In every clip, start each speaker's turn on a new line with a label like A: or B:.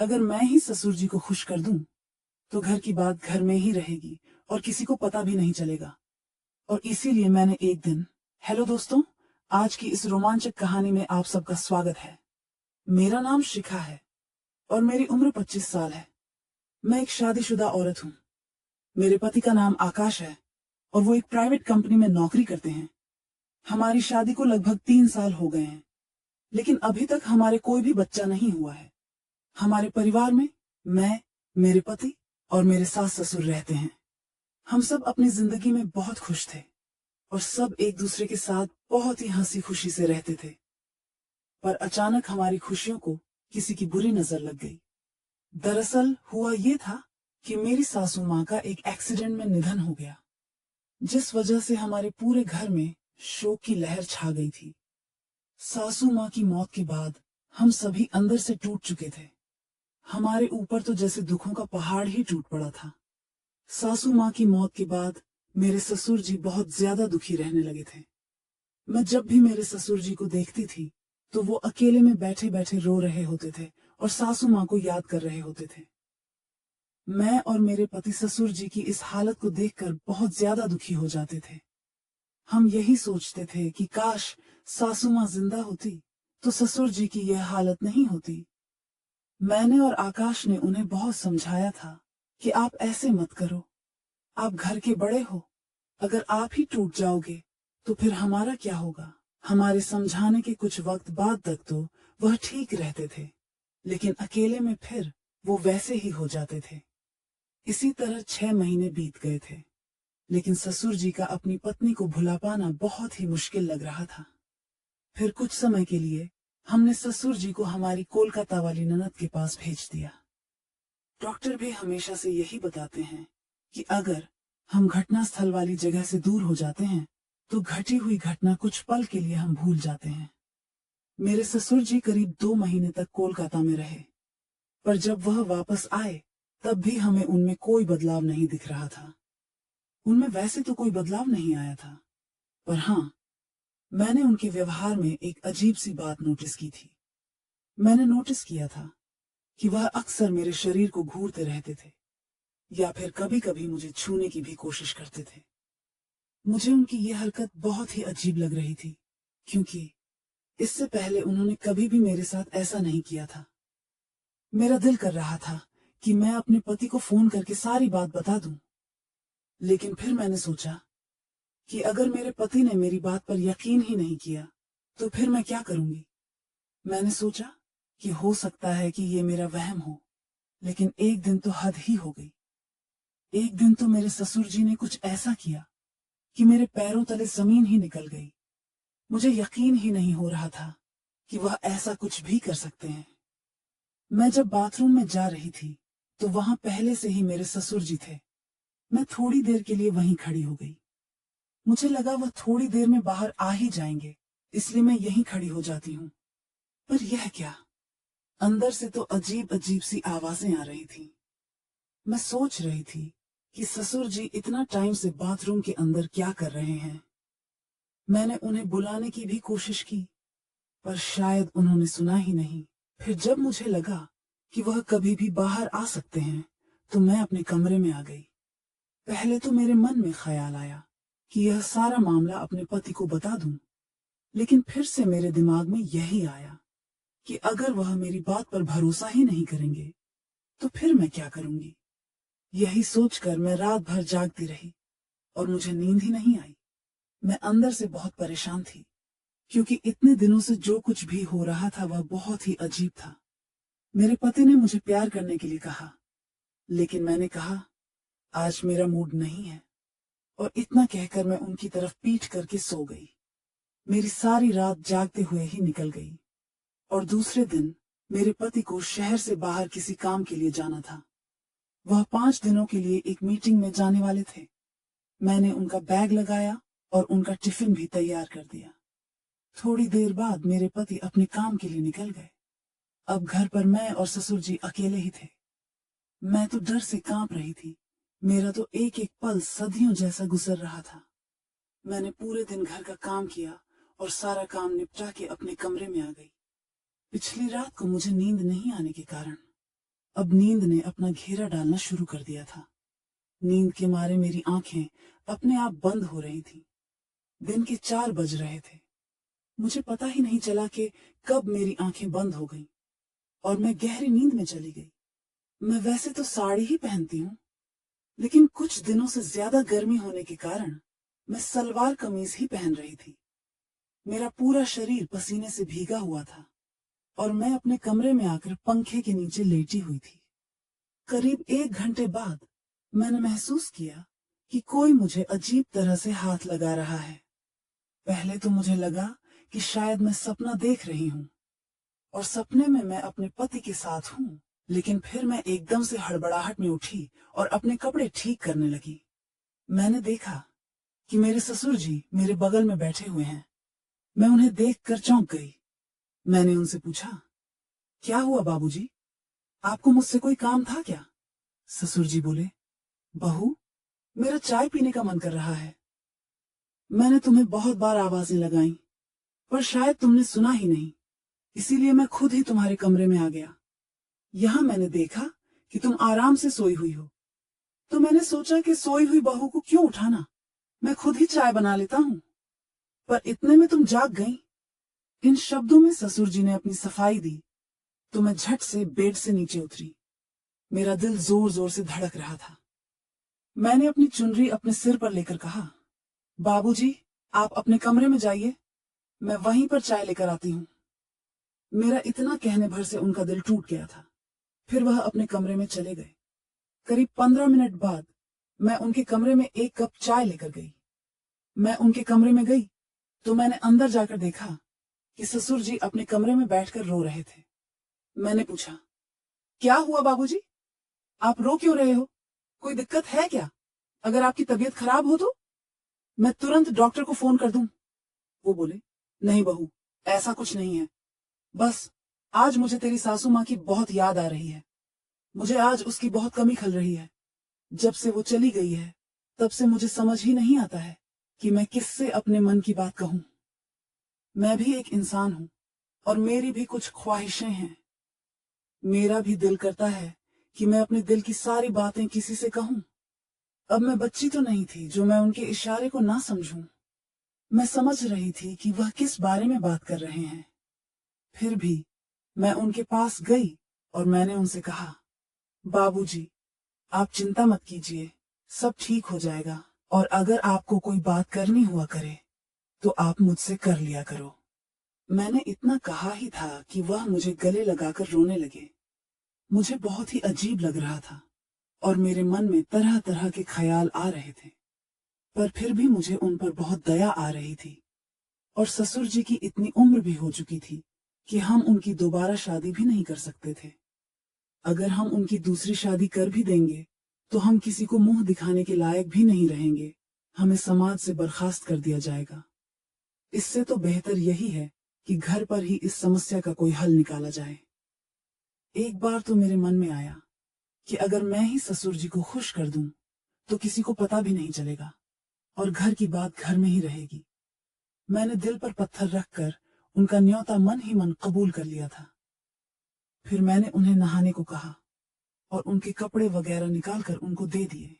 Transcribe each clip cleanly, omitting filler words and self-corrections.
A: अगर मैं ही ससुर जी को खुश कर दूं, तो घर की बात घर में ही रहेगी और किसी को पता भी नहीं चलेगा। और इसीलिए मैंने एक दिन। हेलो दोस्तों, आज की इस रोमांचक कहानी में आप सबका स्वागत है। मेरा नाम शिखा है और मेरी उम्र 25 साल है। मैं एक शादीशुदा औरत हूँ। मेरे पति का नाम आकाश है और वो एक प्राइवेट कंपनी में नौकरी करते हैं। हमारी शादी को लगभग 3 साल हो गए हैं, लेकिन अभी तक हमारे कोई भी बच्चा नहीं हुआ है। हमारे परिवार में मैं, मेरे पति और मेरे सास ससुर रहते हैं। हम सब अपनी जिंदगी में बहुत खुश थे और सब एक दूसरे के साथ बहुत ही हंसी खुशी से रहते थे। पर अचानक हमारी खुशियों को किसी की बुरी नजर लग गई। दरअसल हुआ ये था कि मेरी सासू माँ का एक एक्सीडेंट में निधन हो गया, जिस वजह से हमारे पूरे घर में शोक की लहर छा गई थी। सासू माँ की मौत के बाद हम सभी अंदर से टूट चुके थे। हमारे ऊपर तो जैसे दुखों का पहाड़ ही टूट पड़ा था। सासू माँ की मौत के बाद मेरे ससुर जी बहुत ज्यादा दुखी रहने लगे थे। मैं जब भी मेरे ससुर जी को देखती थी, तो वो अकेले में बैठे बैठे रो रहे होते थे और सासू माँ को याद कर रहे होते थे। मैं और मेरे पति ससुर जी की इस हालत को देखकर बहुत ज्यादा दुखी हो जाते थे। हम यही सोचते थे कि काश सासू माँ जिंदा होती तो ससुर जी की यह हालत नहीं होती। मैंने और आकाश ने उन्हें बहुत समझाया था कि आप ऐसे मत करो, आप घर के बड़े हो। अगर आप ही टूट जाओगे तो फिर हमारा क्या होगा। हमारे समझाने के कुछ वक्त बाद तक तो वह ठीक रहते थे, लेकिन अकेले में फिर वो वैसे ही हो जाते थे। इसी तरह 6 महीने बीत गए थे, लेकिन ससुर जी का अपनी पत्नी को भुला पाना बहुत ही मुश्किल लग रहा था। फिर कुछ समय के लिए हमने ससुर जी को हमारी कोलकाता वाली ननद के पास भेज दिया। डॉक्टर भी हमेशा से यही बताते हैं कि अगर हम घटनास्थल वाली जगह से दूर हो जाते हैं तो घटी हुई घटना कुछ पल के लिए हम भूल जाते हैं। मेरे ससुर जी करीब 2 महीने तक कोलकाता में रहे, पर जब वह वापस आए तब भी हमें उनमें कोई बदलाव नहीं दिख रहा था। उनमें वैसे तो कोई बदलाव नहीं आया था, पर हाँ, मैंने उनके व्यवहार में एक अजीब सी बात नोटिस की थी। मैंने नोटिस किया था कि वह अक्सर मेरे शरीर को घूरते रहते थे या फिर कभी कभी मुझे छूने की भी कोशिश करते थे। मुझे उनकी यह हरकत बहुत ही अजीब लग रही थी, क्योंकि इससे पहले उन्होंने कभी भी मेरे साथ ऐसा नहीं किया था। मेरा दिल कर रहा था कि मैं अपने पति को फोन करके सारी बात बता दूं, लेकिन फिर मैंने सोचा कि अगर मेरे पति ने मेरी बात पर यकीन ही नहीं किया तो फिर मैं क्या करूंगी। मैंने सोचा कि हो सकता है कि ये मेरा वहम हो, लेकिन एक दिन तो हद ही हो गई। एक दिन तो मेरे ससुर जी ने कुछ ऐसा किया कि मेरे पैरों तले जमीन ही निकल गई। मुझे यकीन ही नहीं हो रहा था कि वह ऐसा कुछ भी कर सकते हैं। मैं जब बाथरूम में जा रही थी तो वहां पहले से ही मेरे ससुर जी थे। मैं थोड़ी देर के लिए वहीं खड़ी हो गई। मुझे लगा वह थोड़ी देर में बाहर आ ही जाएंगे, इसलिए मैं यहीं खड़ी हो जाती हूँ। पर यह क्या, अंदर से तो अजीब अजीब सी आवाजें आ रही थी। मैं सोच रही थी कि ससुर जी इतना टाइम से बाथरूम के अंदर क्या कर रहे हैं। मैंने उन्हें बुलाने की भी कोशिश की, पर शायद उन्होंने सुना ही नहीं। फिर जब मुझे लगा कि वह कभी भी बाहर आ सकते हैं, तो मैं अपने कमरे में आ गई। पहले तो मेरे मन में ख्याल आया कि यह सारा मामला अपने पति को बता दूं, लेकिन फिर से मेरे दिमाग में यही आया कि अगर वह मेरी बात पर भरोसा ही नहीं करेंगे तो फिर मैं क्या करूंगी। यही सोचकर मैं रात भर जागती रही और मुझे नींद ही नहीं आई। मैं अंदर से बहुत परेशान थी, क्योंकि इतने दिनों से जो कुछ भी हो रहा था वह बहुत ही अजीब था। मेरे पति ने मुझे प्यार करने के लिए कहा, लेकिन मैंने कहा आज मेरा मूड नहीं है, और इतना कहकर मैं उनकी तरफ पीठ करके सो गई। मेरी सारी रात जागते हुए ही निकल गई और दूसरे दिन मेरे पति को शहर से बाहर किसी काम के लिए जाना था। वह 5 दिनों के लिए एक मीटिंग में जाने वाले थे। मैंने उनका बैग लगाया और उनका टिफिन भी तैयार कर दिया। थोड़ी देर बाद मेरे पति अपने काम के लिए निकल गए। अब घर पर मैं और ससुर जी अकेले ही थे। मैं तो डर से कांप रही थी। मेरा तो एक एक पल सदियों जैसा गुजर रहा था। मैंने पूरे दिन घर का काम किया और सारा काम निपटा के अपने कमरे में आ गई। पिछली रात को मुझे नींद नहीं आने के कारण अब नींद ने अपना घेरा डालना शुरू कर दिया था। नींद के मारे मेरी आंखें अपने आप बंद हो रही थी। दिन के 4 बज रहे थे। मुझे पता ही नहीं चला कि कब मेरी आंखें बंद हो गईं और मैं गहरी नींद में चली गई। मैं वैसे तो साड़ी ही पहनती हूँ, लेकिन कुछ दिनों से ज्यादा गर्मी होने के कारण मैं सलवार कमीज ही पहन रही थी। मेरा पूरा शरीर पसीने से भीगा हुआ था और मैं अपने कमरे में आकर पंखे के नीचे लेटी हुई थी। करीब 1 घंटे बाद मैंने महसूस किया कि कोई मुझे अजीब तरह से हाथ लगा रहा है। पहले तो मुझे लगा कि शायद मैं सपना देख रही हूँ और सपने में मैं अपने पति के साथ हूँ, लेकिन फिर मैं एकदम से हड़बड़ाहट में उठी और अपने कपड़े ठीक करने लगी। मैंने देखा कि मेरे ससुर जी मेरे बगल में बैठे हुए हैं। मैं उन्हें देखकर चौंक गई। मैंने उनसे पूछा, क्या हुआ बाबूजी? आपको मुझसे कोई काम था क्या? ससुर जी बोले, बहू, मेरा चाय पीने का मन कर रहा है। मैंने तुम्हें बहुत बार आवाजें लगाई, पर शायद तुमने सुना ही नहीं, इसीलिए मैं खुद ही तुम्हारे कमरे में आ गया। यहाँ मैंने देखा कि तुम आराम से सोई हुई हो, तो मैंने सोचा कि सोई हुई बहू को क्यों उठाना, मैं खुद ही चाय बना लेता हूँ। पर इतने में तुम जाग गई। इन शब्दों में ससुर जी ने अपनी सफाई दी तो मैं झट से बेड से नीचे उतरी। मेरा दिल जोर जोर से धड़क रहा था। मैंने अपनी चुनरी अपने सिर पर लेकर कहा, बाबूजी, आप अपने कमरे में जाइए, मैं वहीं पर चाय लेकर आती हूँ। मेरा इतना कहने भर से उनका दिल टूट गया था। फिर वह अपने कमरे में चले गए। करीब 15 मिनट बाद मैं उनके कमरे में 1 कप चाय लेकर गई। मैं उनके कमरे में गई तो मैंने अंदर जाकर देखा कि ससुर जी अपने कमरे में बैठकर रो रहे थे। मैंने पूछा, क्या हुआ बाबूजी? आप रो क्यों रहे हो? कोई दिक्कत है क्या? अगर आपकी तबीयत खराब हो तो मैं तुरंत डॉक्टर को फोन कर दूं। वो बोले, नहीं बहू, ऐसा कुछ नहीं है। बस आज मुझे तेरी सासू माँ की बहुत याद आ रही है। मुझे आज उसकी बहुत कमी खल रही है। जब से वो चली गई है, तब से मुझे समझ ही नहीं आता है कि मैं किससे अपने मन की बात कहूं। मैं भी एक इंसान हूं और मेरी भी कुछ ख्वाहिशें हैं। मेरा भी दिल करता है कि मैं अपने दिल की सारी बातें किसी से कहूं। अब मैं बच्ची तो नहीं थी जो मैं उनके इशारे को ना समझूं। मैं समझ रही थी कि वह किस बारे में बात कर रहे हैं। फिर भी मैं उनके पास गई और मैंने उनसे कहा, बाबूजी, आप चिंता मत कीजिए, सब ठीक हो जाएगा और अगर आपको कोई बात करनी हुआ करे तो आप मुझसे कर लिया करो। मैंने इतना कहा ही था कि वह मुझे गले लगाकर रोने लगे। मुझे बहुत ही अजीब लग रहा था और मेरे मन में तरह तरह के ख्याल आ रहे थे, पर फिर भी मुझे उन पर बहुत दया आ रही थी। और ससुर जी की इतनी उम्र भी हो चुकी थी कि हम उनकी दोबारा शादी भी नहीं कर सकते थे। अगर हम उनकी दूसरी शादी कर भी देंगे तो हम किसी को मुंह दिखाने के लायक भी नहीं रहेंगे। हमें समाज से बर्खास्त कर दिया जाएगा। इससे तो बेहतर यही है कि घर पर ही इस समस्या का कोई हल निकाला जाए। एक बार तो मेरे मन में आया कि अगर मैं ही ससुर जी को खुश कर दूं तो किसी को पता भी नहीं चलेगा और घर की बात घर में ही रहेगी। मैंने दिल पर पत्थर रखकर उनका न्योता मन ही मन कबूल कर लिया था। फिर मैंने उन्हें नहाने को कहा और उनके कपड़े वगैरह निकालकर उनको दे दिए।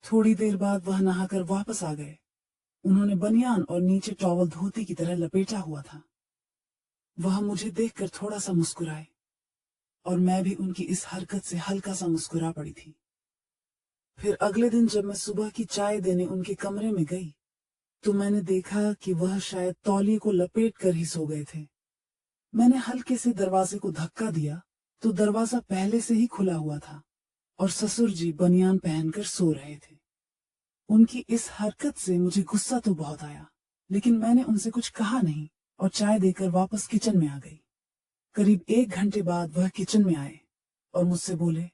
A: थोड़ी देर बाद वह नहाकर वापस आ गए। उन्होंने बनियान और नीचे टॉवल धोती की तरह लपेटा हुआ था। वह मुझे देखकर थोड़ा सा मुस्कुराए और मैं भी उनकी इस हरकत से हल्का सा मुस्कुरा पड़ी थी। फिर अगले दिन जब मैं सुबह की चाय देने उनके कमरे में गई तो मैंने देखा कि वह शायद तौलिए को लपेट कर ही सो गए थे। मैंने हल्के से दरवाजे को धक्का दिया तो दरवाजा पहले से ही खुला हुआ था और ससुर जी बनियान पहनकर सो रहे थे। उनकी इस हरकत से मुझे गुस्सा तो बहुत आया, लेकिन मैंने उनसे कुछ कहा नहीं और चाय देकर वापस किचन में आ गई। करीब 1 घंटे बाद वह किचन में आए और मुझसे बोले,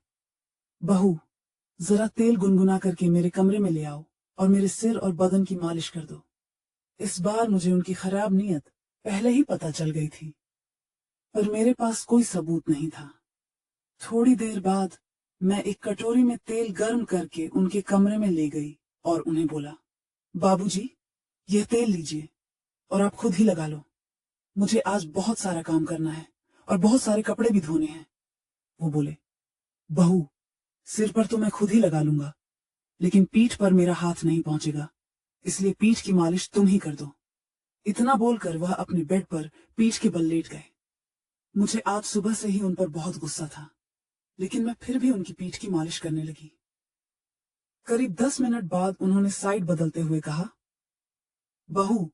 A: बहू, जरा तेल गुनगुना करके मेरे कमरे में ले आओ और मेरे सिर और बदन की मालिश कर दो। इस बार मुझे उनकी खराब नीयत पहले ही पता चल गई थी, पर मेरे पास कोई सबूत नहीं था। थोड़ी देर बाद मैं एक कटोरी में तेल गर्म करके उनके कमरे में ले गई और उन्हें बोला, बाबूजी, यह तेल लीजिए और आप खुद ही लगा लो। मुझे आज बहुत सारा काम करना है और बहुत सारे कपड़े भी धोने हैं। वो बोले, बहू, सिर पर तो मैं खुद ही लगा लूंगा, लेकिन पीठ पर मेरा हाथ नहीं पहुंचेगा, इसलिए पीठ की मालिश तुम ही कर दो। इतना बोलकर वह अपने बेड पर पीठ के बल लेट गए। मुझे आज सुबह से ही उन पर बहुत गुस्सा था, लेकिन मैं फिर भी उनकी पीठ की मालिश करने लगी। करीब 10 मिनट बाद उन्होंने साइड बदलते हुए कहा, बहू,